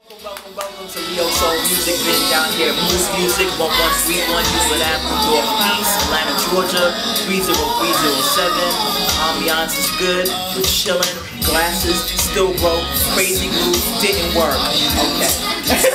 Welcome to LeoSoeL Music Bin down here. Blues Music 1131 Euclid Avenue, Northeast, Atlanta, Georgia 30307. Ambiance is good. We're chilling. Glasses still broke. Crazy glue didn't work. Okay.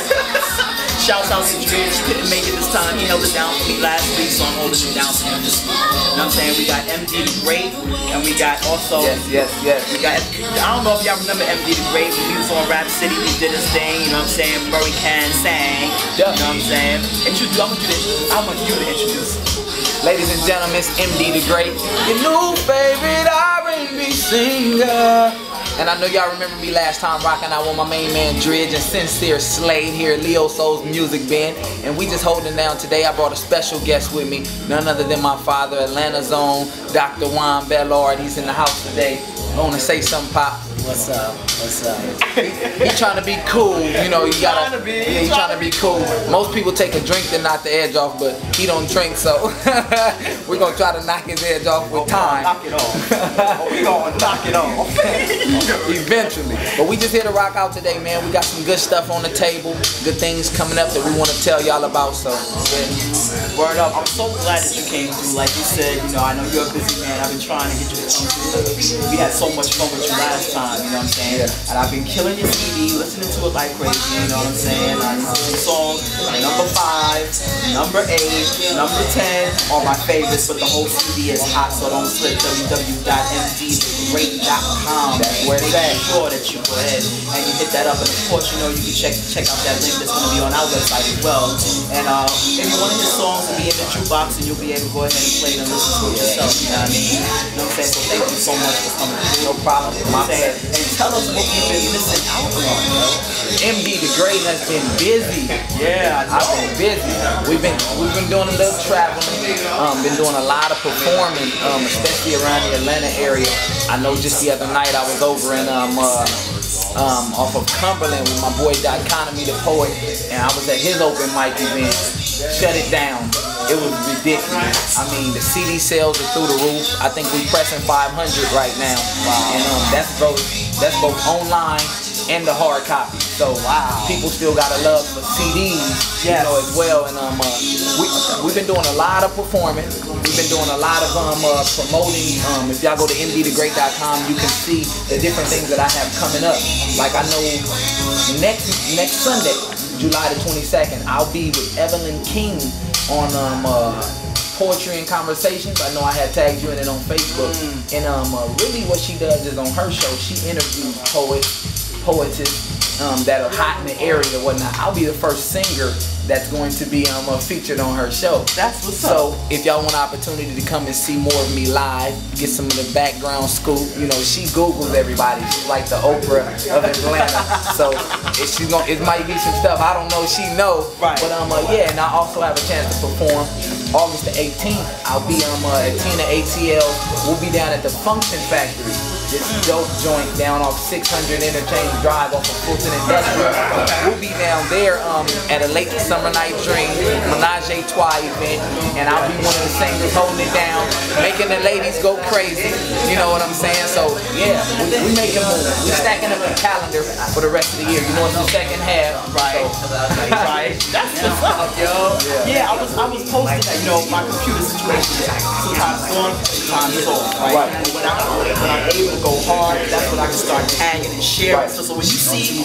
Shouts out to Dre. She couldn't make it this time. He held it down for me last week, so I'm holding it down for him this week. You know what I'm saying? We got MD the Great, and we got also. Yes. We got. I don't know if y'all remember MD the Great, but he was on Rap City. He did his thing. You know what I'm saying? Murray Can sang. You know what I'm saying? I want you to introduce. Ladies and gentlemen, it's MD the Great, your new favorite R&B singer. And I know y'all remember me last time rocking out with my main man Dredge and Sincere Slade here at LeoSoeL's Music Bin. And we just holding down today. I brought a special guest with me, none other than my father, Atlanta's own Dr. Juan Bellard. He's in the house today. I want to say something, Pop. What's up? What's up? He trying to be cool, you know. You gotta. He trying to be cool. Most people take a drink to knock the edge off, but he don't drink, so we're gonna try to knock his edge off with time. Knock it off. We gonna knock it off. Eventually. But we just here to rock out today, man. We got some good stuff on the table, good things coming up that we want to tell y'all about. So, yeah. Word up. I'm so glad that you came through. Like you said, you know, I know you're a busy man. I've been trying to get you to come through. We had so much fun with you last time, you know what I'm saying? Yeah. And I've been killing your CD, listening to it like crazy, you know what I'm saying? I listen to songs, number 5, number 8, number 10 are my favorites, but the whole CD is hot, so don't slip. www.mdthegreat.com. That's where it's at. Make sure that you go ahead and you hit that up, and of course, you know, you can check out that link that's going to be on our website as well. And if you want to hear songs to be in the jukebox, and you'll be able to go ahead and play it and listen to it yourself, you know what I mean? You know what I'm saying? So thank you so much for coming through. No problem. And tell us what you've been missing out on, yo. MD the Great has been busy. Yeah, I've been busy. We've been doing a little traveling. Been doing a lot of performing, especially around the Atlanta area. I know just the other night I was over in off of Cumberland with my boy Dichotomy the Poet, and I was at his open mic event. Shut it down. It was ridiculous. I mean, the CD sales are through the roof. I think we pressing 500 right now. Wow. And that's both online and the hard copy. So people still got a love for CDs, you know, as well. And we've been doing a lot of performing. We've been doing a lot of promoting. If y'all go to mdthegreat.com, you can see the different things that I have coming up. Like I know next Sunday, July the 22nd, I'll be with Evelyn King on Poetry and Conversations. I know I had tagged you in it on Facebook. And really what she does is on her show, she interviews poetess that are hot in the area and whatnot. I'll be the first singer that's going to be featured on her show. That's what's up. So if y'all want an opportunity to come and see more of me live, get some of the background scoop, you know, she Googles everybody. She's like the Oprah of Atlanta. So it might be some stuff I don't know she know. Right. But yeah, and I also have a chance to perform August the 18th. I'll be at Tina ATL. We'll be down at the Function Factory. This dope joint down off 600 Interchange Drive off of Fulton Industrial. We'll be down there at a late summer night dream, Menage a Trois event, and I'll be one of the singers holding it down, making the ladies go crazy. You know what I'm saying? So yeah, we making moves. We stacking up the calendar for the rest of the year. You know, it's the second half. Right. Right. That's what's up, yo. Yeah, I was posting that. You know, my computer situation is sometimes on, sometimes it's off. Right. And when I'm able to go hard, that's when I can start tagging and sharing. So when you see,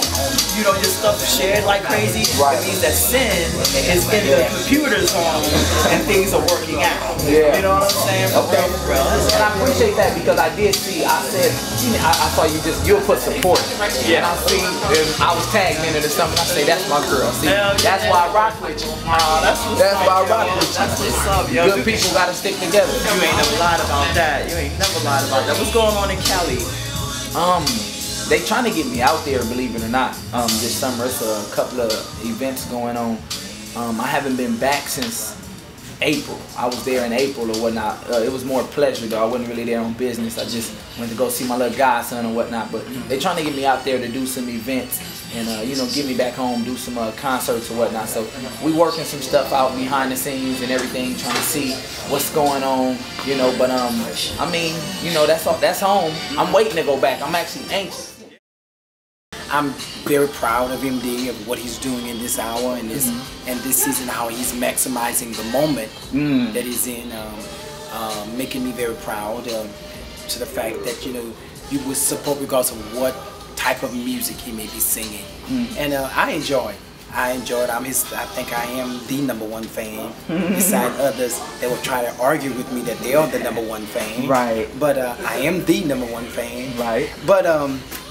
you know, your stuff shared like crazy, it means that sin is in the computer's home and things are working out. You know what I'm saying? Okay. Bro. And I appreciate that because I did see, I saw you'll put support. Yeah. And I see, I was tagged in it or something, I say, that's my girl. See, that's why I rock with you. That's why I rock with you. That's what's up, yo. Good people gotta stick together. You ain't never lied about that. You ain't never lied about that. What's going on in Cali? They trying to get me out there, believe it or not. This summer, it's a couple of events going on. I haven't been back since April. I was there in April or whatnot. It was more pleasure though. I wasn't really there on business. I just went to go see my little godson or whatnot. But they trying to get me out there to do some events and you know, get me back home, do some concerts or whatnot. So we working some stuff out behind the scenes and everything, trying to see what's going on, you know. But I mean, you know, that's home. I'm waiting to go back. I'm actually anxious. I'm very proud of MD, of what he's doing in this hour and this season, how he's maximizing the moment that he's in, making me very proud to the fact that, you know, you would support regardless of what type of music he may be singing. And I enjoy it. I think I am the #1 fan. Beside others that will try to argue with me that they are the #1 fan. Right. But I am the #1 fan. Right. But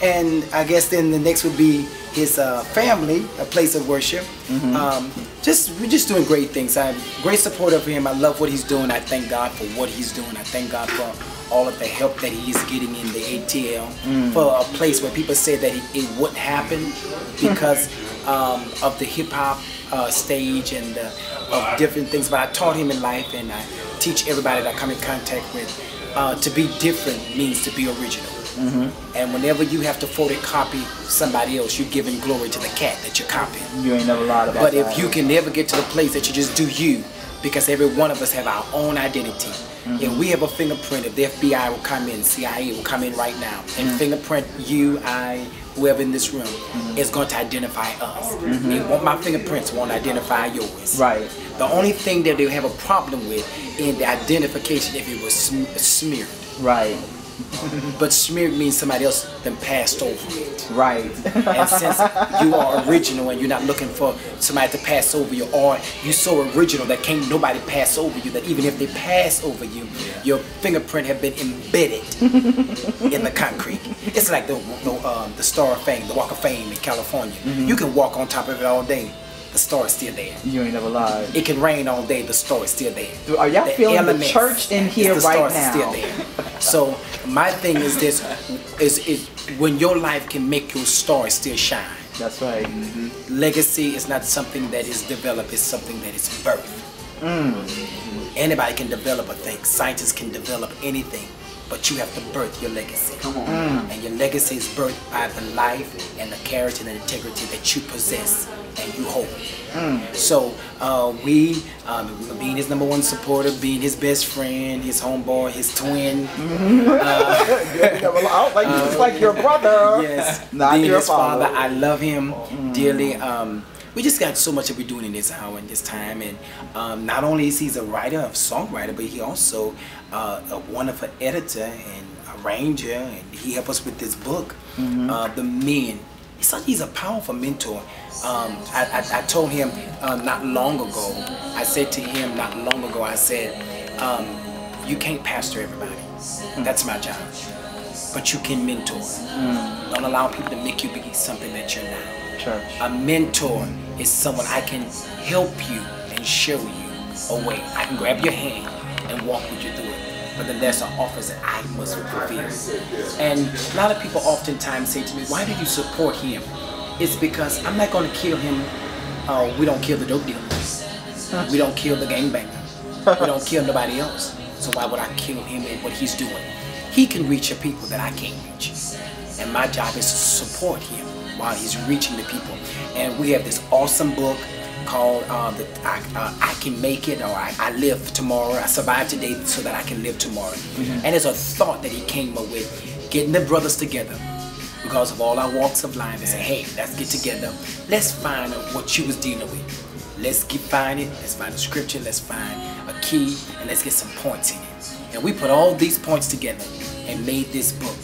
and I guess then the next would be his family, a place of worship. We're just doing great things. I'm great supporter of him. I love what he's doing. I thank God for what he's doing. I thank God for all of the help that he's getting in the ATL, for a place where people say that it wouldn't happen because of the hip hop stage and of different things. But I taught him in life, and I teach everybody that I come in contact with, to be different means to be original. And whenever you have to photocopy somebody else, you're giving glory to the cat that you're copying. You ain't never lied about that. But if you can never get to the place that you just do you, because every one of us have our own identity. If we have a fingerprint, if the FBI will come in, CIA will come in right now and fingerprint you, I, whoever in this room, is going to identify us. My fingerprints won't identify yours. Right. The only thing that they have a problem with in the identification if it was smeared. Right. But smeared means somebody else then passed over it. Right. And since you are original and you're not looking for somebody to pass over you, or you're so original that can't nobody pass over you, that even if they pass over you, your fingerprint have been embedded in the concrete. It's like the Star of Fame, the Walk of Fame in California. You can walk on top of it all day. The star is still there. You ain't never lied. It can rain all day, the star is still there. Are y'all feeling the church in here right now? Still there. So my thing is this, is when your life can make your star still shine. That's right. Legacy is not something that is developed, it's something that is birthed. Anybody can develop a thing. Scientists can develop anything. But you have to birth your legacy. Come on. And your legacy is birthed by the life and the character and the integrity that you possess and you hold. So being his #1 supporter, being his best friend, his homeboy, his twin. It's like your brother. Yes. Not being your his father. I love him dearly. We just got so much that we're doing in this hour and this time, and not only is he a writer, a songwriter, but he also a wonderful editor and arranger, and he helped us with this book, The Men. He's a powerful mentor. I told him not long ago, I said, you can't pastor everybody. That's my job. But you can mentor. Don't allow people to make you be something that you're not. A mentor is someone I can help you and show you a way. I can grab your hand and walk with you through it. But then there's an office that I must fulfill. And a lot of people oftentimes say to me, why do you support him? It's because I'm not going to kill him. We don't kill the dope dealers. We don't kill the gangbanger. We don't kill nobody else. So why would I kill him and what he's doing? He can reach the people that I can't reach. And my job is to support him while he's reaching the people. And we have this awesome book called I Can Make It, or I Live Tomorrow. I Survive Today so that I can live tomorrow. And it's a thought that he came up with, getting the brothers together because of all our walks of life and say, hey, let's get together. Let's find out what you was dealing with. Let's find it. Let's find a scripture. Let's find a key, and let's get some points in it. And we put all these points together and made this book.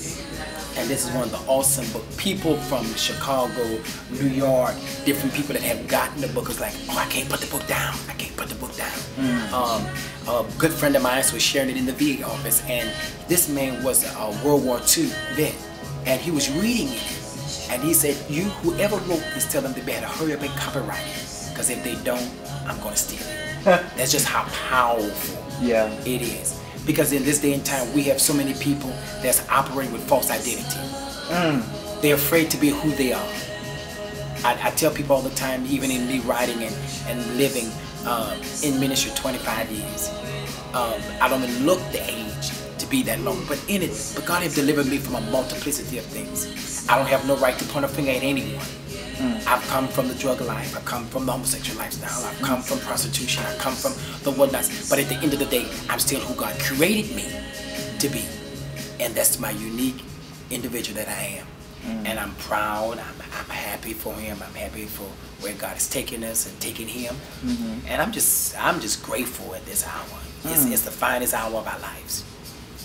And this is one of the awesome books. People from Chicago, New York, different people that have gotten the book is like, oh, I can't put the book down. I can't put the book down. A good friend of mine was sharing it in the VA office, and this man was a World War II vet, and he was reading it, and he said, whoever wrote this, tell them they better hurry up and copyright it, because if they don't, I'm going to steal it. That's just how powerful it is. Because in this day and time, we have so many people that's operating with false identity. They're afraid to be who they are. I tell people all the time, even in me writing and living in ministry 25 years, I don't even look the age to be that long, but God has delivered me from a multiplicity of things. I don't have no right to point a finger at anyone. I've come from the drug life, I've come from the homosexual lifestyle, I've come from prostitution, I've come from the whatnots, but at the end of the day, I'm still who God created me to be. And that's my unique individual that I am. and I'm proud. I'm happy for him. I'm happy for where God is taking us and taking him. And I'm just grateful at this hour. It's the finest hour of our lives.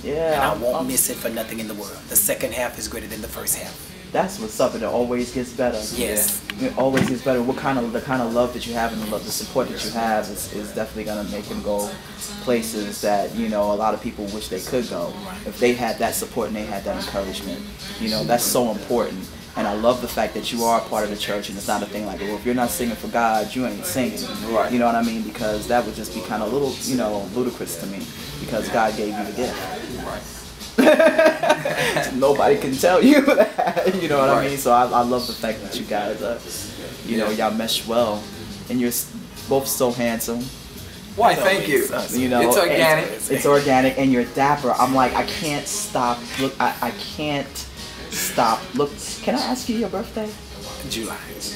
Yeah. And I won't miss it for nothing in the world. The second half is greater than the first half. That's what's up. It always gets better. Yes. It always gets better. The kind of love that you have and the support that you have is definitely gonna make him go places that, you know, a lot of people wish they could go. If they had that support and they had that encouragement. You know, that's so important. And I love the fact that you are a part of the church, and it's not a thing like, well, if you're not singing for God, you ain't singing. Right. You know what I mean? Because that would just be kind of a little, you know, ludicrous to me. Because God gave you the gift. Right. Nobody can tell you that. You know what I mean? So I love the fact that you guys, you know, y'all mesh well, and you're both so handsome. Why? Thank you. You know, it's organic. It's organic, and you're dapper. I'm like, I can't stop. Look, I can't stop. Look, can I ask you your birthday? July. The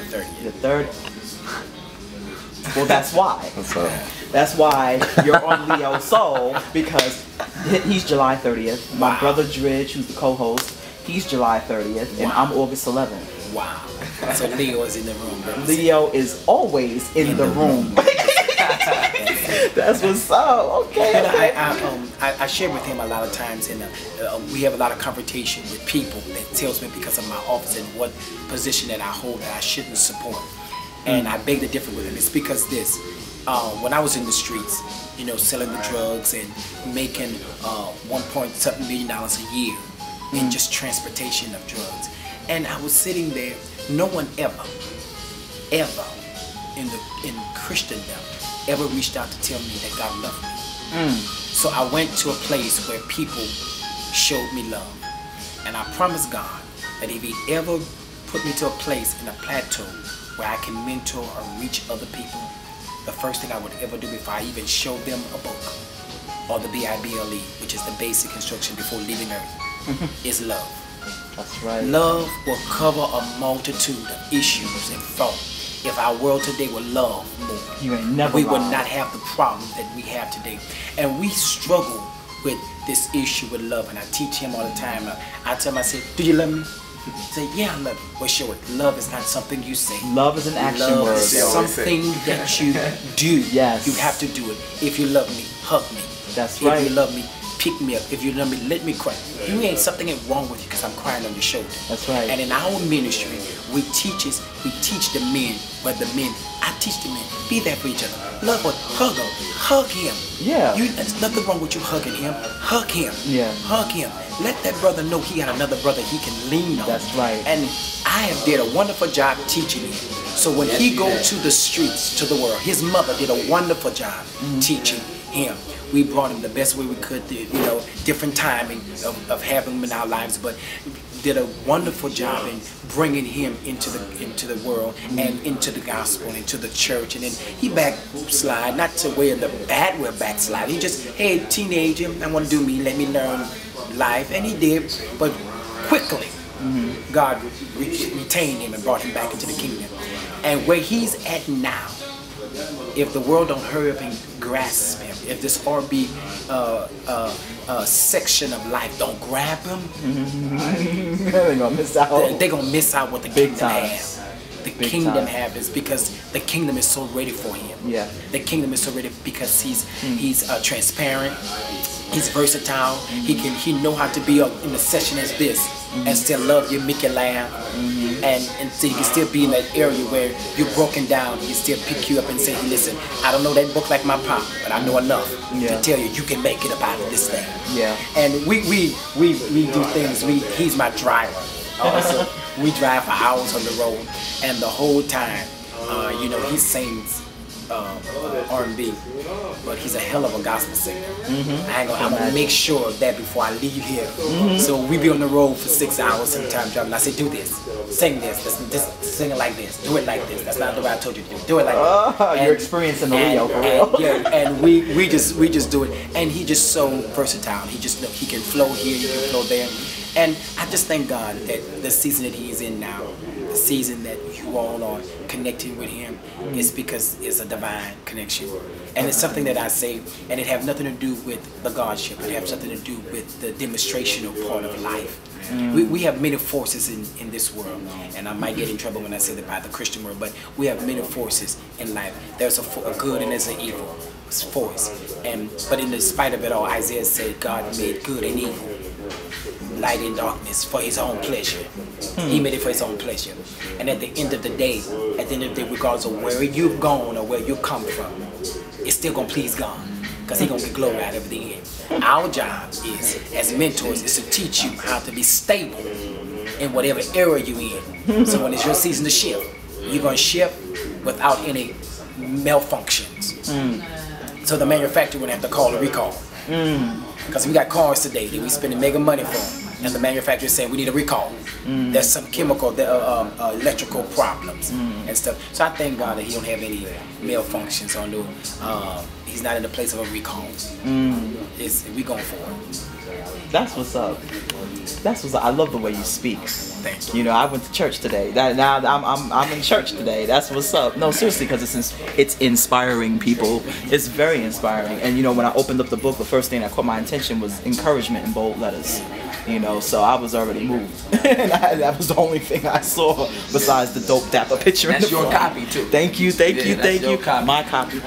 30th. The 3rd. Well, that's why. What's up? That's why you're on LeoSoeL, because he's July 30th. My brother Dridge, who's the co-host, he's July 30th, and I'm August 11th. Wow. So Leo is in the room. Leo is always in the room. That's what's up. Okay. You know, I share with him a lot of times, and we have a lot of confrontation with people that tells me because of my office and what position that I hold that I shouldn't support. And I beg to differ with him. It's because this, when I was in the streets, you know, selling the drugs and making $1.7 million a year in just transportation of drugs, and I was sitting there, no one ever in Christendom ever reached out to tell me that God loved me. So I went to a place where people showed me love, and I promised God that if he ever put me to a place in a plateau where I can mentor or reach other people, the first thing I would ever do before I even show them a book or the BIBLE, which is the basic instruction before leaving earth, is love. That's right. Love will cover a multitude of issues and thoughts. If our world today were love more, we would not have the problems that we have today. And we struggle with this issue with love. And I teach him all the time. I tell him, I say, do you love me? He say, yeah, I love you. Well, show it. Love is not something you say. Love is an action love word. Is something that you do. Yes. You have to do it. If you love me, hug me. That's right. If you love me, pick me up. If you love me, let me cry. You ain't something ain't wrong with you because I'm crying on your shoulder. That's right. And in our ministry, we teach the men, I teach the men, be there for each other. Love her, hug him. Yeah. There's nothing wrong with you hugging him. Hug him. Yeah. Hug him. Let that brother know he got another brother he can lean on. That's right. And I have did a wonderful job teaching him. So when he go to the streets, to the world, his mother did a wonderful job teaching him. We brought him the best way we could, you know, different timing of having him in our lives, but did a wonderful job in bringing him into the world and into the gospel, into the church. And then he backslide, not to where the bad way backslide. He just, hey, teenager, I want to do me, let me learn life. And he did, but quickly, God retained him and brought him back into the kingdom. And where he's at now, if the world don't hurry up and grasp him, if this RB section of life don't grab him, they're gonna miss out. They're gonna miss out what the kingdom has. The kingdom has because the kingdom is so ready for him. Yeah. The kingdom is so ready because he's transparent, he's versatile. He know how to be in a session as this and still love you, make you laugh, and so you can still be in that area where you're broken down. He can still pick you up and say, hey, listen, I don't know that book like my pop, but I know enough to tell you can make it up out of this thing. Yeah. And we do things. He's my driver. Also, we drive for hours on the road, and the whole time, you know, he sings R&B, but he's a hell of a gospel singer. I'm gonna make sure of that before I leave here. So we be on the road for 6 hours sometimes driving. I say, do this, sing this, just sing it like this, do it like this. That's not the way I told you to do it. Do it like this. You're experiencing the Leo for real. Yeah, and we just do it. And he just so versatile. He just he can flow here, he can flow there. And I just thank God that the season that he's in now, the season that you all are connecting with him is because it's a divine connection. And it's something that I say, and it have nothing to do with the Godship. It have something to do with the demonstrational part of life. We have many forces in this world, and I might get in trouble when I say that by the Christian word, but we have many forces in life. There's a good and there's an evil force. But in spite of it all, Isaiah said God made good and evil, light and darkness for his own pleasure. He made it for his own pleasure. And at the end of the day, regardless of where you've gone or where you come from, it's still gonna please God, because he's gonna be glorified at everything in. Our job is, as mentors, is to teach you how to be stable in whatever area you're in. So when it's your season to shift, you're gonna shift without any malfunctions. So the manufacturer would have to call a recall. Because we got cars today that we spending mega money for, and the manufacturer is saying we need a recall. There's some chemical, electrical problems and stuff. So I thank God that he don't have any malfunctions on the. He's not in the place of a recall. We going for it. That's what's up. That's what's up. I love the way you speak. Thank you. You know, I went to church today. Now I'm in church today. That's what's up. No, seriously, because it's inspiring people. It's very inspiring. And you know, when I opened up the book, the first thing that caught my attention was encouragement in bold letters. You know, so I was already moved. And that was the only thing I saw besides the dope dapper picture. That's in the your front. copy too. Thank you. Copy. My copy.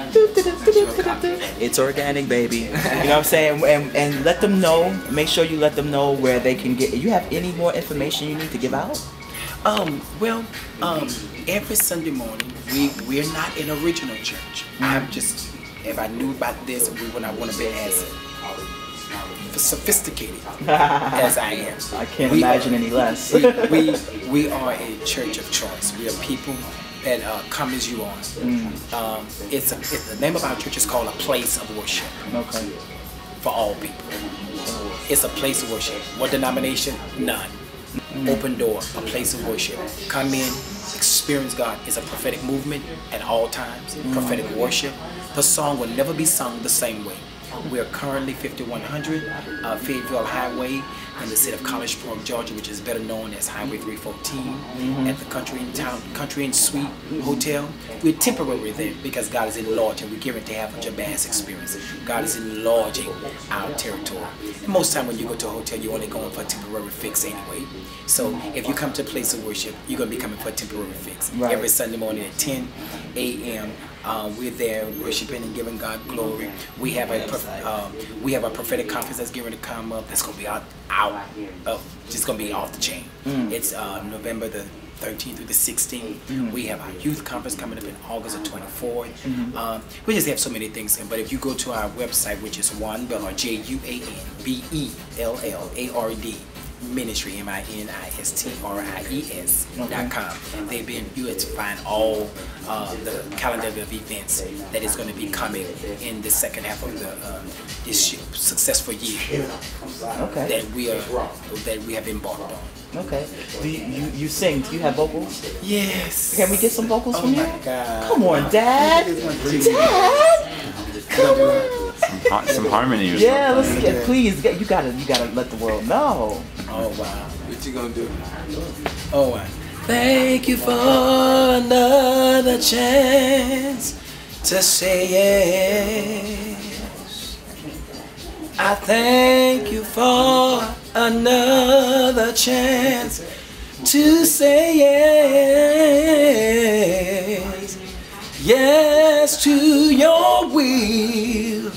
It's organic, baby. You know what I'm saying? And let them know. Make sure you let them know where they can get. You have any more information you need to give out? Every Sunday morning we're not an original church. If I knew about this, we would not want to be as sophisticated as I am. I can't imagine any less. we are a church of choice. We are people that come as you are. The name of our church is called a place of worship. Okay. For all people. It's a place of worship. What denomination? None. Open door, a place of worship. Come in, experience God. It's a prophetic movement at all times. Prophetic worship. The song will never be sung the same way. We are currently 5100 Fayetteville Highway in the city of College Park, Georgia, which is better known as Highway 314, at the Country and Suite Hotel. We're temporary there because God is enlarging. We're gearing to have a Jabaz experience. God is enlarging our territory. And most time when you go to a hotel, you're only going for a temporary fix anyway. So if you come to a place of worship, you're going to be coming for a temporary fix. Right. Every Sunday morning at 10 a.m. We're there worshiping and giving God glory. We have a prophetic conference that's getting ready to come up. That's gonna be just gonna be off the chain. It's November the 13th through the 16th. We have our youth conference coming up in August the 24th. We just have so many things. But if you go to our website, which is JUANBELLARD, JUANBELLARD Ministry, MINISTRIES.com. You have to find all the calendar of events that is going to be coming in the second half of this successful year. Okay. that we have embarked on. Okay. Do you sing? Do you have vocals? Yes. Can we get some vocals from you? Oh my God. Come on, Dad. Dad. Come on. Some harmony or yeah, something. let's get. Please, you gotta let the world know. Oh wow. What you gonna do? Oh wow. Thank you for another chance to say yes. I thank you for another chance to say yes. Yes to your will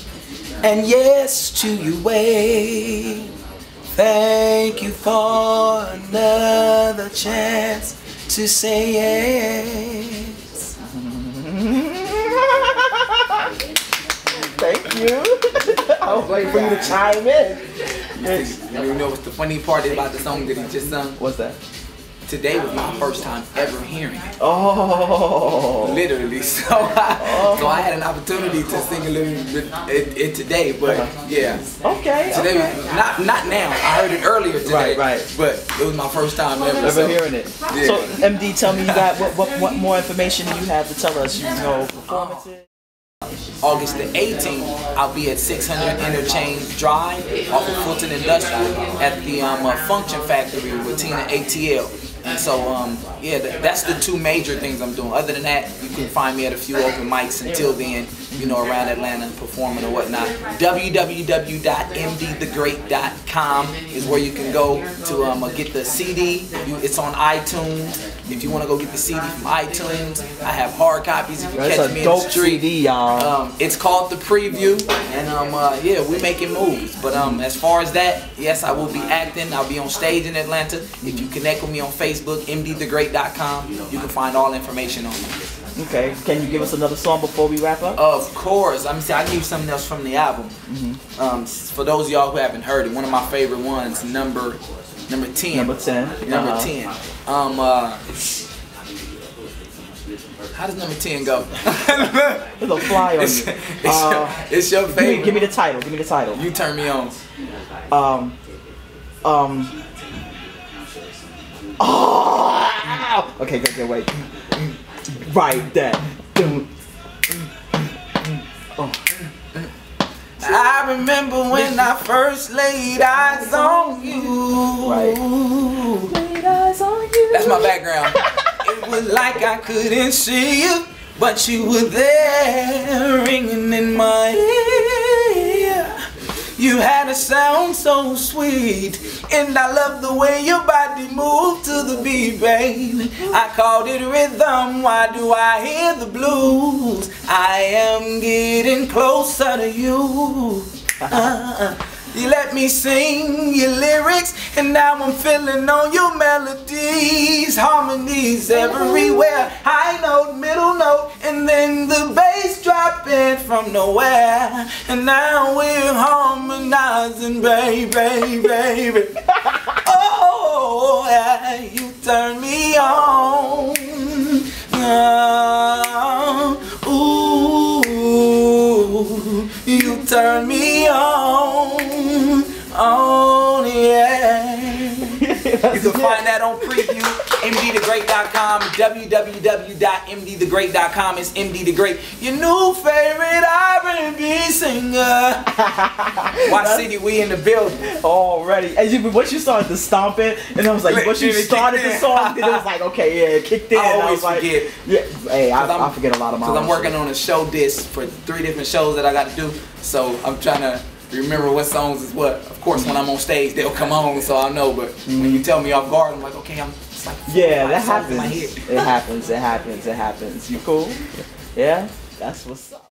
and yes to your way. Thank you for another chance to say yes. Thank you. I was waiting for you to chime in. You know what's the funny part about the song that he just sung? What's that? Today was my first time ever hearing it. Oh. Literally. So I had an opportunity to sing a little bit it today, but yeah. Okay. Today was not now. I heard it earlier today. Right. But it was my first time ever hearing it. Yeah. So MD, tell me, you got what more information do you have to tell us? You know, performances. August the 18th, I'll be at 600 Interchange Drive off of Fulton Industrial at the Function Factory with Tina ATL. And so, yeah, that's the two major things I'm doing. Other than that, you can find me at a few open mics until then, you know, around Atlanta performing or whatnot. www.mdthegreat.com is where you can go to get the CD. It's on iTunes. If you want to go get the CD from iTunes, I have hard copies if you catch me in the street. CD, y'all. It's called The Preview, and yeah, we're making moves. But as far as that, yes, I will be acting. I'll be on stage in Atlanta. If you connect with me on Facebook, mdthegreat.com, you can find all information on me. Okay, can you give us another song before we wrap up? Of course. I'll give you something else from the album. For those of y'all who haven't heard it, one of my favorite ones, number 10. Number 10. Number 10. How does number 10 go? There's a fly on you. It's your favorite. Give me the title. Give me the title. You turn me on. Okay, wait. Right, that. I remember when I first laid eyes on you. Right. Laid eyes on you. That's my background. It was like I couldn't see you, but you were there ringing in my ear. You had a sound so sweet, and I love the way your body moved to the beat, baby. I called it rhythm. Why do I hear the blues? I am getting closer to you. You let me sing your lyrics, and now I'm feeling on your melodies, harmonies everywhere. High note, middle note, and then the bass dropping from nowhere. And now we're harmonizing, baby. Oh, yeah, you turn me on. Ooh, you turn me on. Oh yeah. You can find that on Preview, mdthegreat.com, www.mdthegreat.com. It's MD the Great, your new favorite R&B singer. Watch City, we in the building. Already. As once you started to stomp it, and I was like, once you started the song, then it was like, okay, yeah, it kicked in. I always like, forget. Yeah, hey, I forget a lot of my. Because I'm working on a show disc for 3 different shows that I got to do, so I'm trying to remember what songs is what. Of course, when I'm on stage, they'll come on, so I'll know. But when you tell me off guard, I'm like, okay, it's like yeah, that songs in my happens. head. It happens. You cool? Yeah, that's what's up.